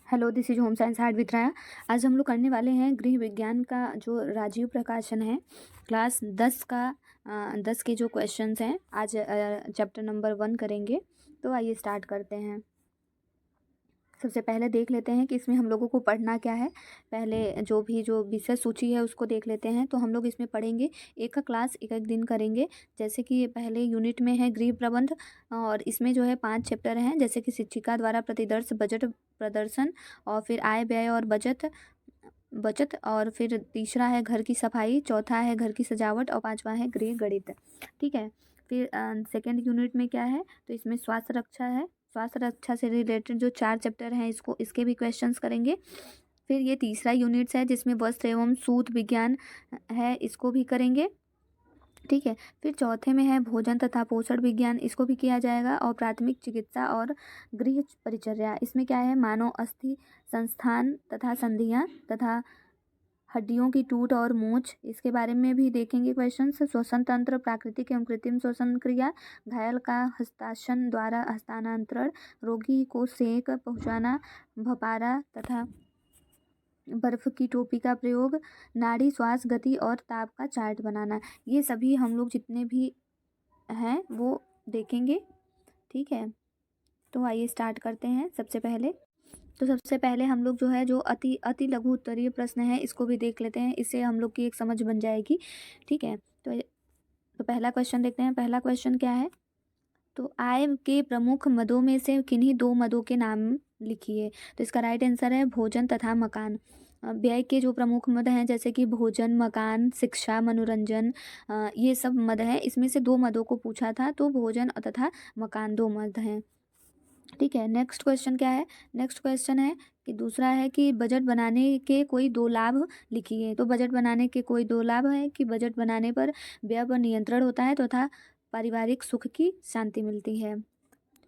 Hello, this is home science hard with राया। आज हम लोग करने वाले हैं गृह विज्ञान का जो राजीव प्रकाशन है क्लास 10 का 10 के जो क्वेश्चंस हैं आज चैप्टर नंबर 1 करेंगे। तो आइए स्टार्ट करते हैं। सबसे पहले देख लेते हैं कि इसमें हम लोगों को पढ़ना क्या है। पहले जो विषय सूची है उसको देख लेते हैं। तो हम लोग इसमें पढ़ेंगे, एक का क्लास एक एक दिन करेंगे। जैसे कि पहले यूनिट में है गृह प्रबंध, और इसमें जो है 5 चैप्टर हैं, जैसे कि शिक्षिका द्वारा प्रतिदर्श बजट प्रदर्शन, और फिर आय व्यय और बचत बचत, और फिर तीसरा है घर की सफाई, चौथा है घर की सजावट, और पांचवा है गृह गणित। ठीक है। फिर सेकेंड यूनिट में क्या है, तो इसमें स्वास्थ्य रक्षा है। स्वास्थ्य रक्षा से रिलेटेड जो 4 चैप्टर हैं इसके भी क्वेश्चंस करेंगे। फिर ये तीसरा यूनिट्स है जिसमें वस्त्र एवं सूत विज्ञान है, इसको भी करेंगे। ठीक है। फिर चौथे में है भोजन तथा पोषण विज्ञान, इसको भी किया जाएगा। और प्राथमिक चिकित्सा और गृह परिचर्या, इसमें क्या है मानव अस्थि संस्थान तथा संधियां तथा हड्डियों की टूट और मूंछ, इसके बारे में भी देखेंगे क्वेश्चंस। श्वसन तंत्र, प्राकृतिक एवं कृत्रिम श्वसन क्रिया, घायल का हस्ताक्षन द्वारा हस्तांतरण, रोगी को सेक पहुंचाना, भपारा तथा बर्फ की टोपी का प्रयोग, नाड़ी श्वास गति और ताप का चार्ट बनाना, ये सभी हम लोग जितने भी हैं वो देखेंगे। ठीक है। तो आइए स्टार्ट करते हैं। सबसे पहले हम लोग जो है जो अति अति लघु उत्तरीय प्रश्न है इसको भी देख लेते हैं, इससे हम लोग की एक समझ बन जाएगी। ठीक है। तो पहला क्वेश्चन देखते हैं। पहला क्वेश्चन क्या है, तो आय के प्रमुख मदों में से किन्हीं 2 मदों के नाम लिखिए। तो इसका राइट आंसर है भोजन तथा मकान। व्यय के जो प्रमुख मद हैं जैसे कि भोजन, मकान, शिक्षा, मनोरंजन, ये सब मद हैं। इसमें से 2 मदों को पूछा था, तो भोजन तथा मकान 2 मद हैं। ठीक है। नेक्स्ट क्वेश्चन क्या है, नेक्स्ट क्वेश्चन है कि दूसरा है कि बजट बनाने के कोई 2 लाभ लिखिए। तो बजट बनाने के कोई 2 लाभ है कि बजट बनाने पर व्यय पर नियंत्रण होता है तथा पारिवारिक सुख की शांति मिलती है।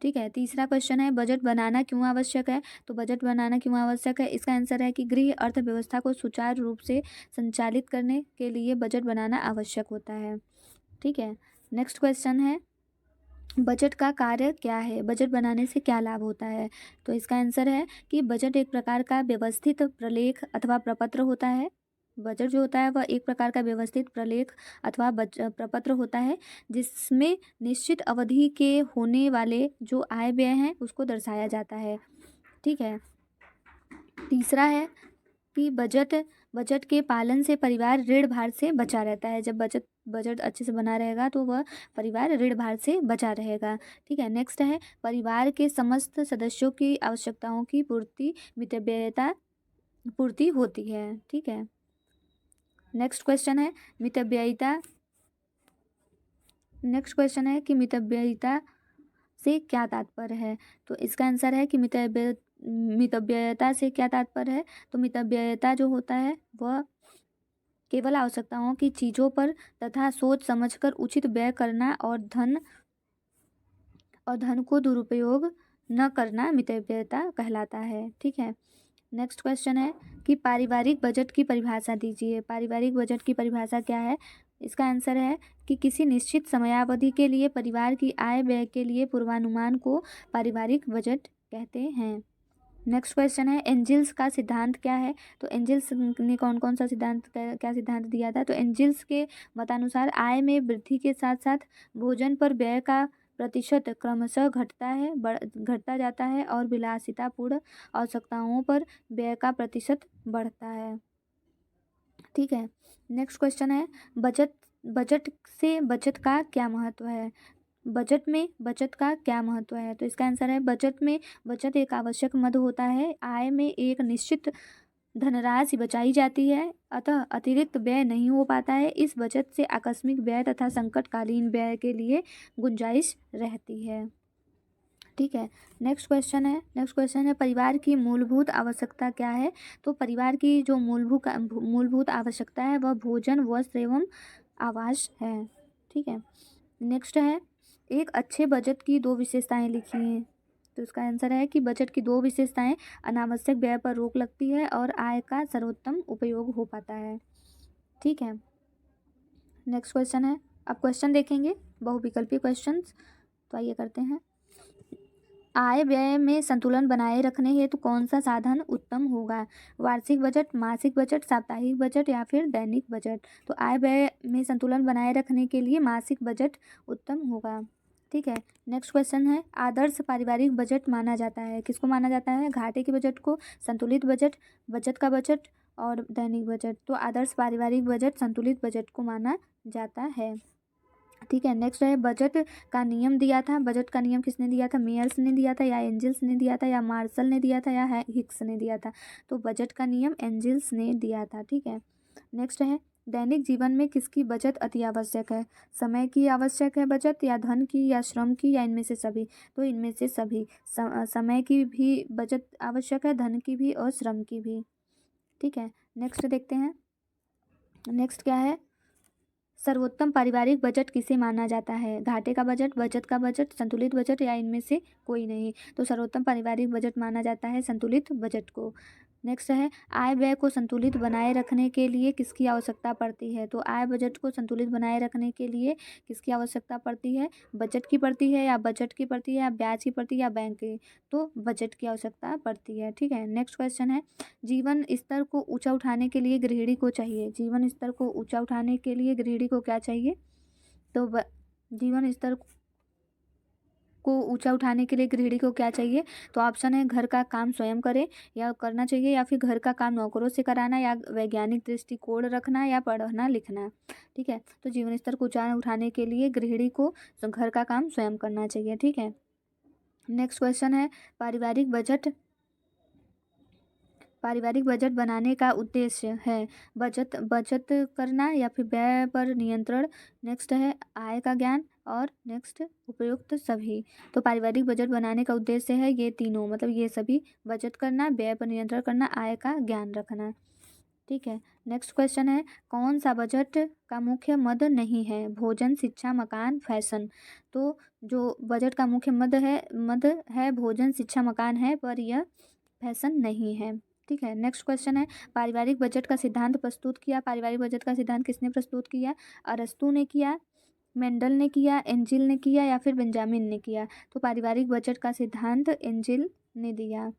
ठीक है। तीसरा क्वेश्चन है बजट बनाना क्यों आवश्यक है। तो बजट बनाना क्यों आवश्यक है, इसका आंसर है कि गृह अर्थव्यवस्था को सुचारू रूप से संचालित करने के लिए बजट बनाना आवश्यक होता है। ठीक है। नेक्स्ट क्वेश्चन है बजट का कार्य क्या है, बजट बनाने से क्या लाभ होता है। तो इसका आंसर है कि बजट एक प्रकार का व्यवस्थित प्रलेख अथवा प्रपत्र होता है। बजट जो होता है वह एक प्रकार का व्यवस्थित प्रलेख अथवा प्रपत्र होता है जिसमें निश्चित अवधि के होने वाले जो आय व्यय हैं उसको दर्शाया जाता है। ठीक है। तीसरा है कि बजट के पालन से परिवार ऋण भार से बचा रहता है। जब बजट अच्छे से बना रहेगा तो वह परिवार ऋण भार से बचा रहेगा। ठीक है। नेक्स्ट है परिवार के समस्त सदस्यों की आवश्यकताओं की मितव्ययता पूर्ति होती है। ठीक है। नेक्स्ट क्वेश्चन है कि मितव्ययिता से क्या तात्पर्य है। तो इसका आंसर है कि मितव्ययिता से क्या तात्पर्य है। तो मितव्ययिता जो होता है वह केवल आवश्यकताओं की चीज़ों पर तथा सोच समझकर उचित व्यय करना और धन को दुरुपयोग न करना मितव्ययिता कहलाता है। ठीक है। नेक्स्ट क्वेश्चन है कि पारिवारिक बजट की परिभाषा दीजिए। पारिवारिक बजट की परिभाषा क्या है, इसका आंसर है कि किसी निश्चित समयावधि के लिए परिवार की आय व्यय के लिए पूर्वानुमान को पारिवारिक बजट कहते हैं। नेक्स्ट क्वेश्चन है एंजिल्स का सिद्धांत क्या है। तो एंजिल्स ने कौन कौन सा सिद्धांत क्या सिद्धांत दिया था। तो एंजिल्स के मतानुसार आय में वृद्धि के साथ साथ भोजन पर व्यय का प्रतिशत क्रमशः घटता जाता है और विलासितापूर्ण आवश्यकताओं पर व्यय का प्रतिशत बढ़ता है। ठीक है। नेक्स्ट क्वेश्चन है बचत का क्या महत्व है। बजट में बचत का क्या महत्व है। तो इसका आंसर है बजट में बचत एक आवश्यक मद होता है। आय में एक निश्चित धनराशि बचाई जाती है, अतः अतिरिक्त व्यय नहीं हो पाता है। इस बचत से आकस्मिक व्यय तथा संकटकालीन व्यय के लिए गुंजाइश रहती है। ठीक है। नेक्स्ट क्वेश्चन है परिवार की मूलभूत आवश्यकता क्या है। तो परिवार की जो मूलभूत आवश्यकता है वह भोजन, वस्त्र एवं आवास है। ठीक है। नेक्स्ट है एक अच्छे बजट की 2 विशेषताएं लिखिए। तो इसका आंसर है कि बजट की 2 विशेषताएं अनावश्यक व्यय पर रोक लगती है और आय का सर्वोत्तम उपयोग हो पाता है। ठीक है। नेक्स्ट क्वेश्चन है, अब क्वेश्चन देखेंगे बहुविकल्पी क्वेश्चंस। तो आइए करते हैं। आय व्यय में संतुलन बनाए रखने हेतु कौन सा साधन उत्तम होगा? वार्षिक बजट, मासिक बजट, साप्ताहिक बजट या फिर दैनिक बजट? तो आय व्यय में संतुलन बनाए रखने के लिए मासिक बजट उत्तम होगा। ठीक है, नेक्स्ट क्वेश्चन है, आदर्श पारिवारिक बजट माना जाता है, किसको माना जाता है? घाटे के बजट को, संतुलित बजट, बचत का बजट और दैनिक बजट। तो आदर्श पारिवारिक बजट संतुलित बजट को माना जाता है। ठीक है, नेक्स्ट है, बजट का नियम दिया था, बजट का नियम किसने दिया था? मेयर्स ने दिया था या एंजल्स ने दिया था या मार्शल ने दिया था या हिक्स ने दिया था? तो बजट का नियम एंजल्स ने दिया था। ठीक है, नेक्स्ट है, दैनिक जीवन में किसकी बचत अति आवश्यक है? समय की आवश्यक है बचत या धन की या श्रम की या इनमें से सभी? तो इनमें से सभी। समय की भी बचत आवश्यक है, धन की भी और श्रम की भी। ठीक है, नेक्स्ट देखते हैं, नेक्स्ट क्या है, सर्वोत्तम पारिवारिक बजट किसे माना जाता है? घाटे का बजट, बचत का बजट, संतुलित बजट या इनमें से कोई नहीं? तो सर्वोत्तम पारिवारिक बजट माना जाता है संतुलित बजट को। नेक्स्ट है, आय व्यय को संतुलित बनाए रखने के लिए किसकी आवश्यकता पड़ती है? तो आय बजट को संतुलित बनाए रखने के लिए किसकी आवश्यकता पड़ती है? बजट की पड़ती है या बजट की पड़ती है या ब्याज की पड़ती है या बैंक की? तो बजट की आवश्यकता पड़ती है। ठीक है, नेक्स्ट क्वेश्चन है, जीवन स्तर को ऊंचा उठाने के लिए गृहिणी को चाहिए, जीवन स्तर को ऊंचा उठाने के लिए गृहिणी को क्या चाहिए? तो जीवन स्तर को ऊंचा उठाने के लिए गृहिणी को क्या चाहिए? तो ऑप्शन है, घर का काम स्वयं करे या करना चाहिए या फिर घर का काम नौकरों से कराना या वैज्ञानिक दृष्टिकोण रखना या पढ़ना लिखना। ठीक है, तो जीवन स्तर को ऊंचा उठाने के लिए गृहिणी को घर का काम स्वयं करना चाहिए। ठीक है, नेक्स्ट क्वेश्चन है, पारिवारिक बजट बनाने का उद्देश्य है बचत बचत करना या फिर व्यय पर नियंत्रण, नेक्स्ट है आय का ज्ञान और नेक्स्ट उपयुक्त सभी। तो पारिवारिक बजट बनाने का उद्देश्य है ये तीनों, मतलब ये सभी, बचत करना, व्यय पर नियंत्रण करना, आय का ज्ञान रखना। ठीक है, नेक्स्ट क्वेश्चन है, कौन सा बजट का मुख्य मद नहीं है? भोजन, शिक्षा, मकान, फैशन? तो जो बजट का मुख्य मद है भोजन, शिक्षा, मकान है, पर यह फैशन नहीं है। ठीक है, नेक्स्ट क्वेश्चन है, पारिवारिक बजट का सिद्धांत प्रस्तुत किया, पारिवारिक बजट का सिद्धांत किसने प्रस्तुत किया? अरस्तू ने किया, मेंडल ने किया, एंजिल ने किया या फिर बेंजामिन ने किया? तो पारिवारिक बजट का सिद्धांत एंजिल ने दिया।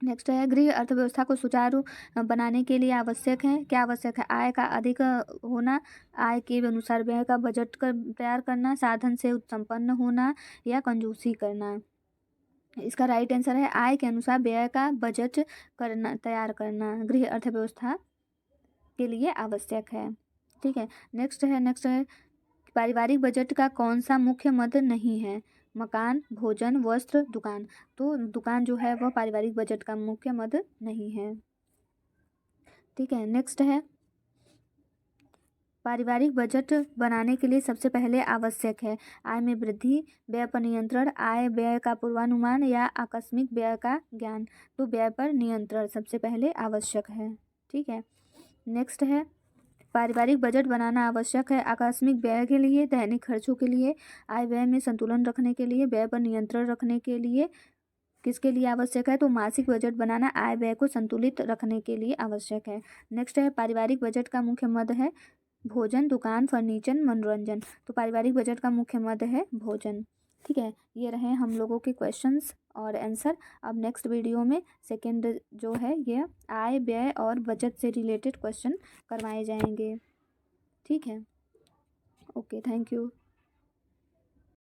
नेक्स्ट है, गृह अर्थव्यवस्था को सुचारू बनाने के लिए आवश्यक है, क्या आवश्यक है? आय का अधिक होना, आय के अनुसार व्यय का बजट तैयार करना, साधन से संपन्न होना या कंजूसी करना? इसका राइट आंसर है, आय के अनुसार व्यय का बजट करना, तैयार करना गृह अर्थव्यवस्था के लिए आवश्यक है। ठीक है, नेक्स्ट है, पारिवारिक बजट का कौन सा मुख्य मद नहीं है? मकान, भोजन, वस्त्र, दुकान? तो दुकान जो है वह पारिवारिक बजट का मुख्य मद नहीं है। ठीक है, नेक्स्ट है, पारिवारिक बजट बनाने के लिए सबसे पहले आवश्यक है आय में वृद्धि, व्यय पर नियंत्रण, आय व्यय का पूर्वानुमान या आकस्मिक व्यय का ज्ञान? तो व्यय पर नियंत्रण सबसे पहले आवश्यक है। ठीक है, नेक्स्ट है, पारिवारिक बजट बनाना आवश्यक है आकस्मिक व्यय के लिए, दैनिक खर्चों के लिए, आय व्यय में संतुलन रखने के लिए, व्यय पर नियंत्रण रखने के लिए, किसके लिए आवश्यक है? तो मासिक बजट बनाना आय व्यय को संतुलित रखने के लिए आवश्यक है। नेक्स्ट है, पारिवारिक बजट का मुख्य मद है भोजन, दुकान, फर्नीचर, मनोरंजन? तो पारिवारिक बजट का मुख्य मद है भोजन। ठीक है, ये रहे हम लोगों के क्वेश्चंस और आंसर। अब नेक्स्ट वीडियो में सेकंड जो है ये आय व्यय और बजट से रिलेटेड क्वेश्चन करवाए जाएंगे। ठीक है, ओके, थैंक यू।